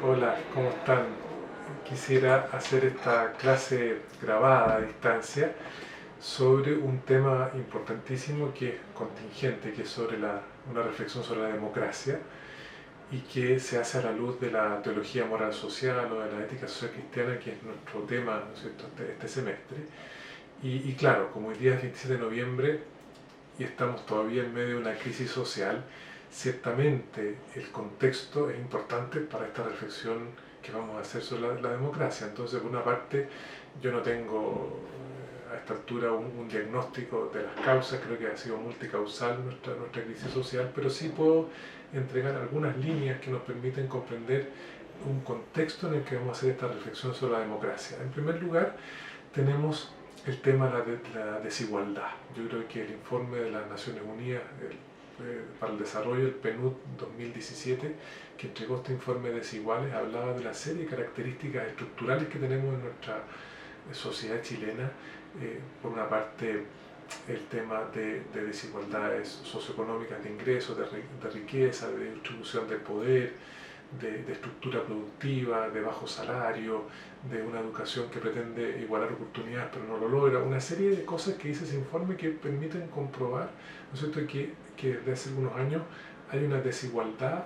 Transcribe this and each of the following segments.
Hola, ¿cómo están? Quisiera hacer esta clase grabada a distancia sobre un tema importantísimo que es contingente, que es sobre una reflexión sobre la democracia y que se hace a la luz de la teología moral social o de la ética social cristiana, que es nuestro tema, ¿no es cierto?, este semestre. Y claro, como hoy día es 27 de noviembre y estamos todavía en medio de una crisis social, ciertamente el contexto es importante para esta reflexión que vamos a hacer sobre la democracia. Entonces, por una parte, yo no tengo a esta altura un diagnóstico de las causas, creo que ha sido multicausal nuestra crisis social, pero sí puedo entregar algunas líneas que nos permiten comprender un contexto en el que vamos a hacer esta reflexión sobre la democracia. En primer lugar, tenemos el tema de la desigualdad. Yo creo que el informe de las Naciones Unidas para el Desarrollo, el PNUD 2017, que entregó este informe de Desiguales, hablaba de la serie de características estructurales que tenemos en nuestra sociedad chilena. Por una parte, el tema de desigualdades socioeconómicas de ingresos, de riqueza, de distribución del poder, de estructura productiva, de bajo salario, de una educación que pretende igualar oportunidades pero no lo logra, una serie de cosas que dice ese informe que permiten comprobar, ¿no es cierto?, que desde hace algunos años hay una desigualdad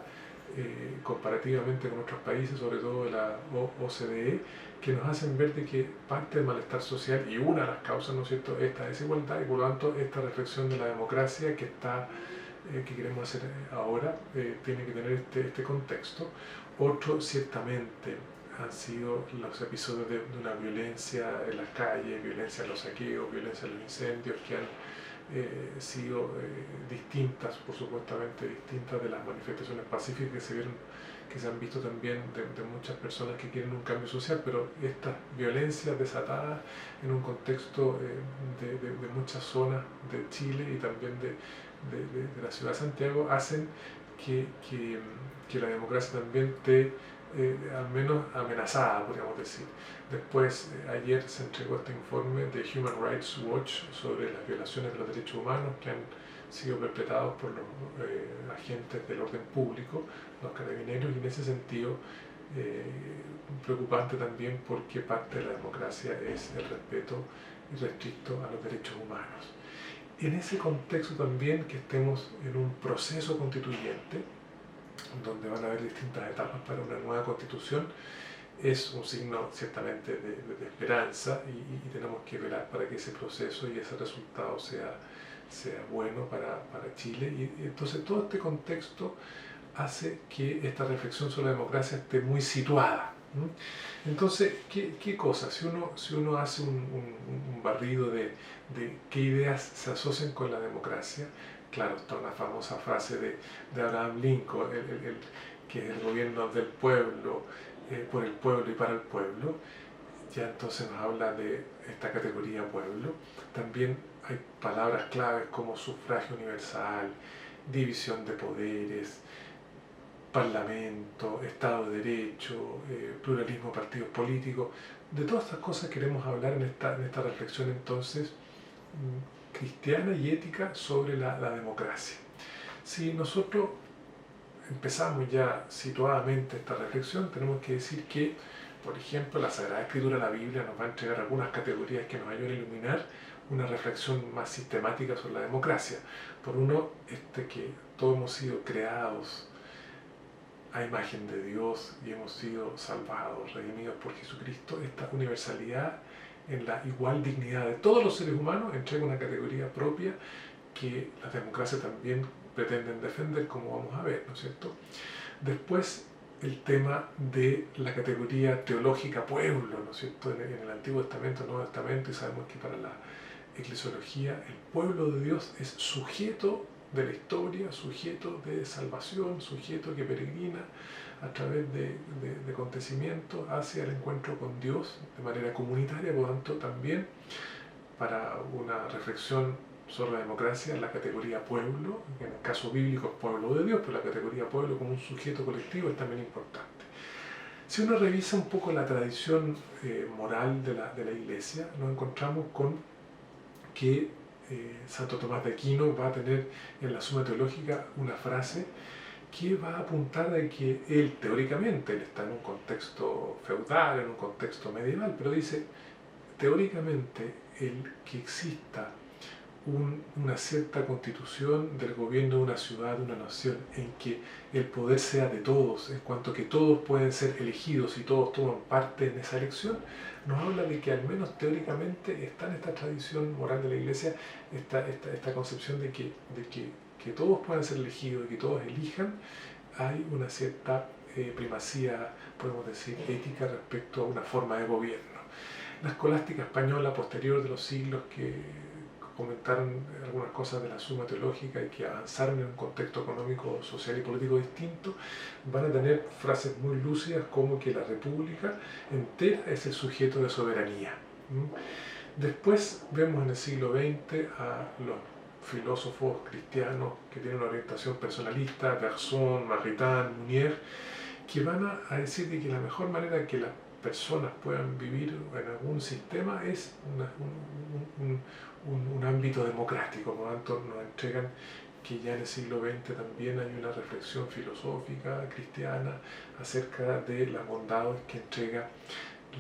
comparativamente con otros países, sobre todo de la OCDE, que nos hacen ver de que parte del malestar social y una de las causas, ¿no es cierto?, esta desigualdad, y por lo tanto esta reflexión de la democracia que queremos hacer ahora tiene que tener este contexto. Otro, ciertamente, han sido los episodios de una violencia en las calles, violencia en los saqueos, violencia en los incendios, que han sido distintas, por supuestamente distintas de las manifestaciones pacíficas que se han visto también de muchas personas que quieren un cambio social, pero estas violencias desatadas en un contexto de muchas zonas de Chile y también de la ciudad de Santiago hacen que la democracia también esté al menos amenazada, podríamos decir. Después, ayer se entregó este informe de Human Rights Watch sobre las violaciones de los derechos humanos que han sido perpetrados por los agentes del orden público, los carabineros, y en ese sentido preocupante también porque parte de la democracia es el respeto irrestricto a los derechos humanos. En ese contexto también que estemos en un proceso constituyente, donde van a haber distintas etapas para una nueva constitución, es un signo ciertamente de esperanza y tenemos que velar para que ese proceso y ese resultado sea bueno para Chile. Y entonces todo este contexto hace que esta reflexión sobre la democracia esté muy situada. Entonces, ¿qué cosa? Si uno hace un barrido de qué ideas se asocian con la democracia, claro, está una famosa frase de Abraham Lincoln, que es el gobierno del pueblo, por el pueblo y para el pueblo. Ya entonces nos habla de esta categoría pueblo. También hay palabras claves como sufragio universal, división de poderes, parlamento, Estado de Derecho, pluralismo de partidos políticos. De todas estas cosas queremos hablar en esta reflexión entonces cristiana y ética sobre la democracia. Si nosotros empezamos ya situadamente esta reflexión, tenemos que decir que, por ejemplo, la Sagrada Escritura, la Biblia, nos va a entregar algunas categorías que nos ayudan a iluminar una reflexión más sistemática sobre la democracia. Por uno, que todos hemos sido creados a imagen de Dios y hemos sido salvados, redimidos por Jesucristo. Esta universalidad en la igual dignidad de todos los seres humanos entrega una categoría propia que las democracias también pretenden defender, como vamos a ver, ¿no es cierto? Después, el tema de la categoría teológica pueblo, ¿no es cierto? En el Antiguo Testamento, Nuevo Testamento, y sabemos que para la eclesiología el pueblo de Dios es sujeto de la historia, sujeto de salvación, sujeto que peregrina a través de acontecimientos hacia el encuentro con Dios de manera comunitaria. Por lo tanto, también para una reflexión sobre la democracia, la categoría pueblo, en el caso bíblico es pueblo de Dios, pero la categoría pueblo como un sujeto colectivo es también importante. Si uno revisa un poco la tradición moral de la Iglesia, nos encontramos con que Santo Tomás de Aquino va a tener en la Suma Teológica una frase que va a apuntar a que él, teóricamente, él está en un contexto feudal, en un contexto medieval, pero dice, teóricamente, el que exista una cierta constitución del gobierno de una ciudad, de una nación, en que el poder sea de todos, en cuanto que todos pueden ser elegidos y todos toman parte en esa elección, nos habla de que al menos teóricamente está en esta tradición moral de la Iglesia, esta concepción de que todos puedan ser elegidos y que todos elijan. Hay una cierta primacía, podemos decir, ética respecto a una forma de gobierno. La escolástica española posterior de los siglos que comentaron algunas cosas de la Suma Teológica y que avanzaron en un contexto económico, social y político distinto, van a tener frases muy lúcidas como que la república entera es el sujeto de soberanía. Después vemos en el siglo XX a los filósofos cristianos que tienen una orientación personalista, Bergson, Maritain, Mounier, que van a decir de que la mejor manera que las personas puedan vivir en algún sistema es un ámbito democrático. Por lo tanto, nos entregan que ya en el siglo XX también hay una reflexión filosófica cristiana acerca de las bondades que entrega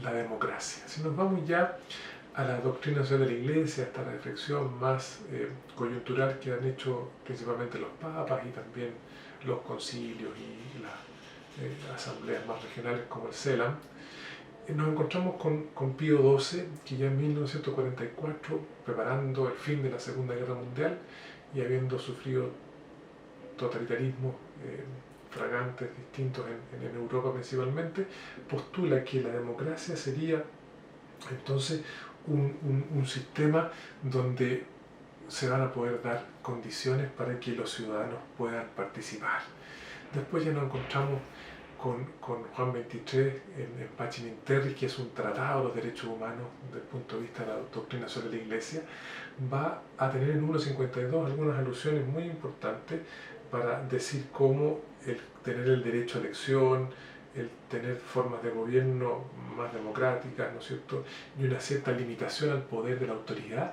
la democracia. Si nos vamos ya a la doctrina social de la Iglesia, esta reflexión más coyuntural que han hecho principalmente los papas y también los concilios y las asambleas más regionales como el CELAM, nos encontramos con Pío XII, que ya en 1944, preparando el fin de la Segunda Guerra Mundial y habiendo sufrido totalitarismos fragantes distintos en Europa principalmente, postula que la democracia sería entonces un sistema donde se van a poder dar condiciones para que los ciudadanos puedan participar. Después ya nos encontramos con Juan XXIII en Pacem in Terris, que es un tratado de los derechos humanos desde el punto de vista de la doctrina sobre la Iglesia. Va a tener en 1.52 algunas alusiones muy importantes para decir cómo el tener el derecho a elección, el tener formas de gobierno más democráticas, ¿no es cierto?, y una cierta limitación al poder de la autoridad,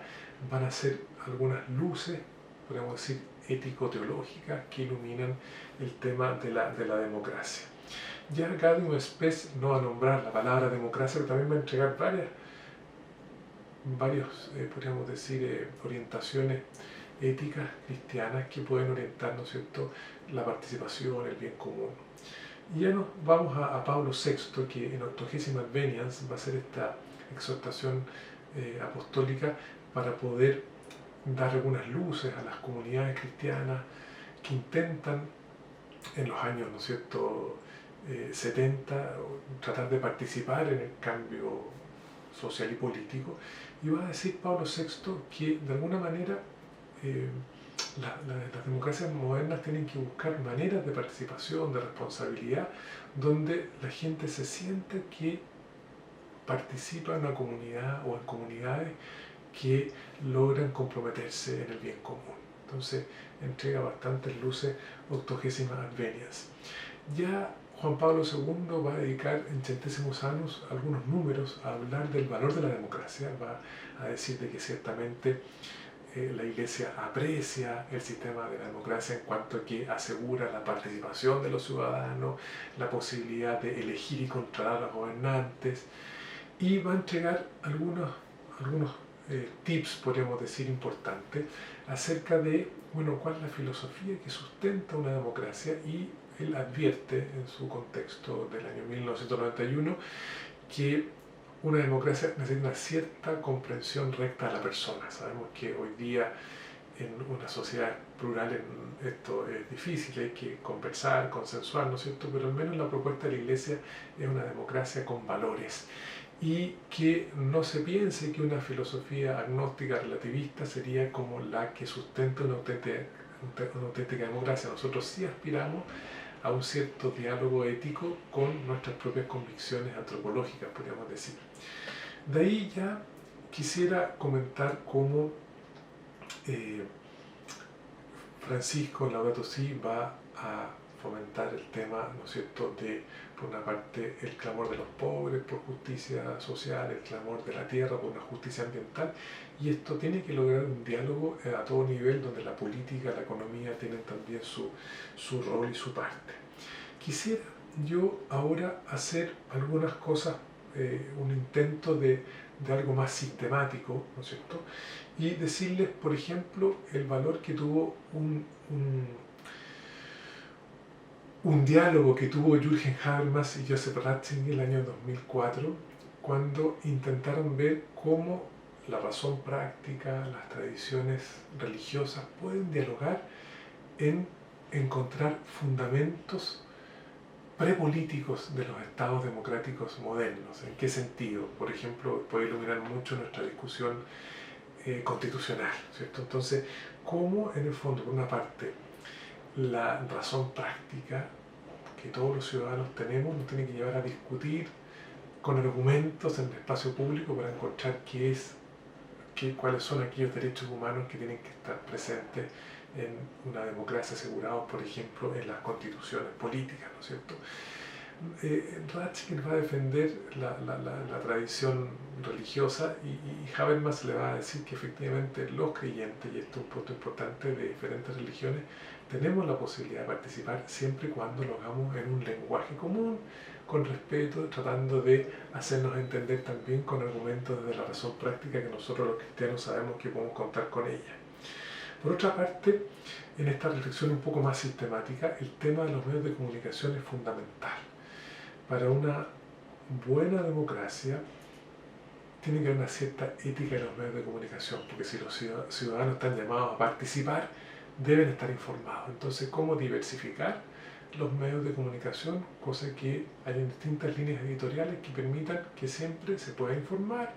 van a ser algunas luces, podemos decir, ético-teológicas que iluminan el tema de la democracia. Ya Gaudium Spes no va a nombrar la palabra democracia, pero también va a entregar varias podríamos decir, orientaciones éticas cristianas que pueden orientar, ¿no es cierto?, la participación, el bien común. Y ya nos vamos a Pablo VI, que en Octogésima Adveniens va a hacer esta exhortación apostólica para poder dar algunas luces a las comunidades cristianas que intentan en los años, ¿no es cierto?, 70, tratar de participar en el cambio social y político. Y va a decir Pablo VI que de alguna manera las democracias modernas tienen que buscar maneras de participación, de responsabilidad, donde la gente se siente que participa en una comunidad o en comunidades que logran comprometerse en el bien común. Entonces entrega bastantes luces Octogésima Adveniens. Ya Juan Pablo II va a dedicar en Centésimos Annus algunos números a hablar del valor de la democracia, va a decir de que ciertamente la Iglesia aprecia el sistema de la democracia en cuanto a que asegura la participación de los ciudadanos, la posibilidad de elegir y controlar a los gobernantes, y va a entregar algunos tips, podríamos decir, importantes acerca de, bueno, cuál es la filosofía que sustenta una democracia. Y él advierte en su contexto del año 1991 que una democracia necesita una cierta comprensión recta de la persona. Sabemos que hoy día en una sociedad plural esto es difícil, hay que conversar, consensuar, ¿no es cierto? Pero al menos la propuesta de la Iglesia es una democracia con valores, y que no se piense que una filosofía agnóstica relativista sería como la que sustenta una auténtica democracia. Nosotros sí aspiramos a un cierto diálogo ético con nuestras propias convicciones antropológicas, podríamos decir. De ahí ya quisiera comentar cómo Francisco Laudato Si va a fomentar el tema, ¿no es cierto?, de, por una parte, el clamor de los pobres por justicia social, el clamor de la tierra por una justicia ambiental, y esto tiene que lograr un diálogo a todo nivel donde la política, la economía tienen también su rol y su parte. Quisiera yo ahora hacer algunas cosas, un intento de algo más sistemático, ¿no es cierto?, y decirles, por ejemplo, el valor que tuvo un diálogo que tuvo Jürgen Habermas y Joseph Ratzinger en el año 2004, cuando intentaron ver cómo la razón práctica, las tradiciones religiosas pueden dialogar en encontrar fundamentos prepolíticos de los estados democráticos modernos. ¿En qué sentido? Por ejemplo, puede iluminar mucho nuestra discusión constitucional, ¿cierto? Entonces, cómo en el fondo, por una parte, la razón práctica que todos los ciudadanos tenemos nos tiene que llevar a discutir con argumentos en el espacio público para encontrar cuáles son aquellos derechos humanos que tienen que estar presentes en una democracia asegurados, por ejemplo, en las constituciones políticas, ¿no es cierto? Ratzinger va a defender la tradición religiosa y Habermas le va a decir que efectivamente los creyentes, y esto es un punto importante, de diferentes religiones, tenemos la posibilidad de participar siempre y cuando lo hagamos en un lenguaje común, con respeto, tratando de hacernos entender también con argumentos de la razón práctica que nosotros los cristianos sabemos que podemos contar con ella. Por otra parte, en esta reflexión un poco más sistemática, el tema de los medios de comunicación es fundamental. Para una buena democracia tiene que haber una cierta ética de los medios de comunicación, porque si los ciudadanos están llamados a participar, deben estar informados. Entonces, ¿cómo diversificar los medios de comunicación? Cosa que haya distintas líneas editoriales que permitan que siempre se pueda informar,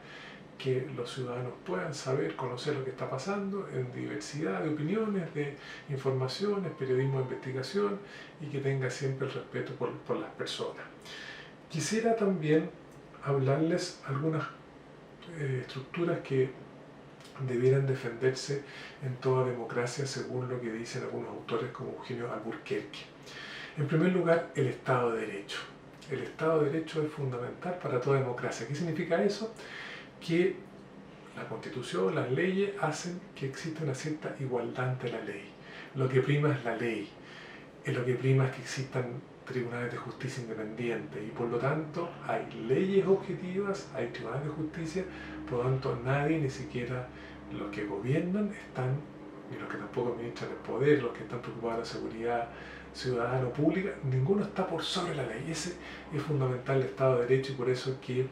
que los ciudadanos puedan saber, conocer lo que está pasando en diversidad de opiniones, de informaciones, periodismo de investigación, y que tenga siempre el respeto por las personas. Quisiera también hablarles algunas estructuras que debieran defenderse en toda democracia según lo que dicen algunos autores como Eugenio Alburquerque. En primer lugar, el Estado de Derecho. El Estado de Derecho es fundamental para toda democracia. ¿Qué significa eso? Que la Constitución, las leyes hacen que exista una cierta igualdad ante la ley. Lo que prima es la ley. Lo que prima es que existan tribunales de justicia independientes y por lo tanto hay leyes objetivas, hay tribunales de justicia, por lo tanto nadie, ni siquiera los que gobiernan están, ni los que tampoco administran el poder, los que están preocupados de la seguridad ciudadana o pública, ninguno está por sobre la ley. Ese es fundamental el Estado de Derecho y por eso que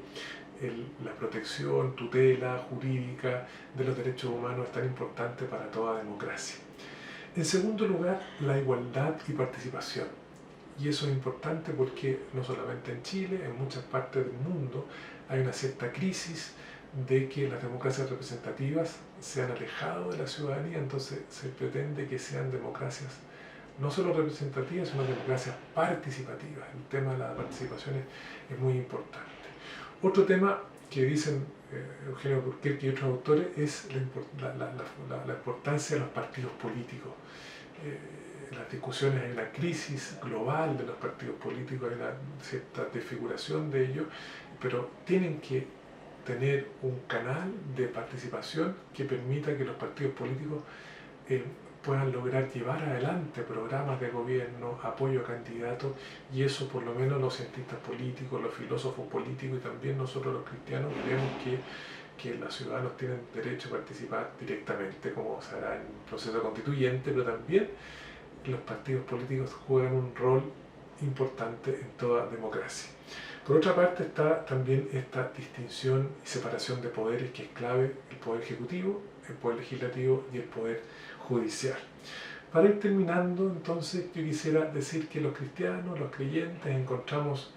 la protección, tutela jurídica de los derechos humanos es tan importante para toda democracia. En segundo lugar, la igualdad y participación. Y eso es importante porque no solamente en Chile, en muchas partes del mundo hay una cierta crisis de que las democracias representativas se han alejado de la ciudadanía, entonces se pretende que sean democracias no solo representativas, sino democracias participativas. El tema de la participación es muy importante. Otro tema que dicen Eugenio Alburquerque y otros autores es la importancia de los partidos políticos. En las discusiones hay una crisis global de los partidos políticos, hay una cierta desfiguración de ellos, pero tienen que tener un canal de participación que permita que los partidos políticos puedan lograr llevar adelante programas de gobierno, apoyo a candidatos, y eso por lo menos los cientistas políticos, los filósofos políticos y también nosotros los cristianos creemos que los ciudadanos tienen derecho a participar directamente, como se hará en el proceso constituyente, pero también los partidos políticos juegan un rol importante en toda democracia. Por otra parte está también esta distinción y separación de poderes que es clave: el poder ejecutivo, el poder legislativo y el poder judicial. Para ir terminando, entonces, yo quisiera decir que los cristianos, los creyentes, encontramos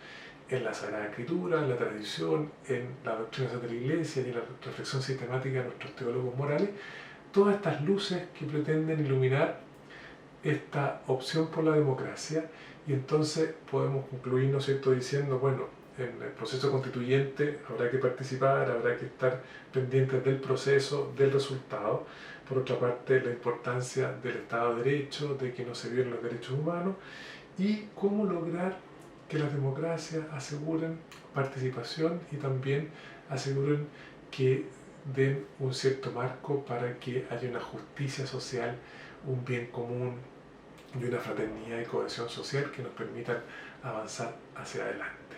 en la Sagrada Escritura, en la tradición, en la doctrina de la Iglesia y en la reflexión sistemática de nuestros teólogos morales, todas estas luces que pretenden iluminar esta opción por la democracia, y entonces podemos concluir, ¿no es cierto?, diciendo, bueno, en el proceso constituyente habrá que participar, habrá que estar pendientes del proceso, del resultado. Por otra parte, la importancia del Estado de Derecho, de que no se violen los derechos humanos, y cómo lograr que las democracias aseguren participación y también aseguren que den un cierto marco para que haya una justicia social, un bien común y una fraternidad y cohesión social que nos permitan avanzar hacia adelante.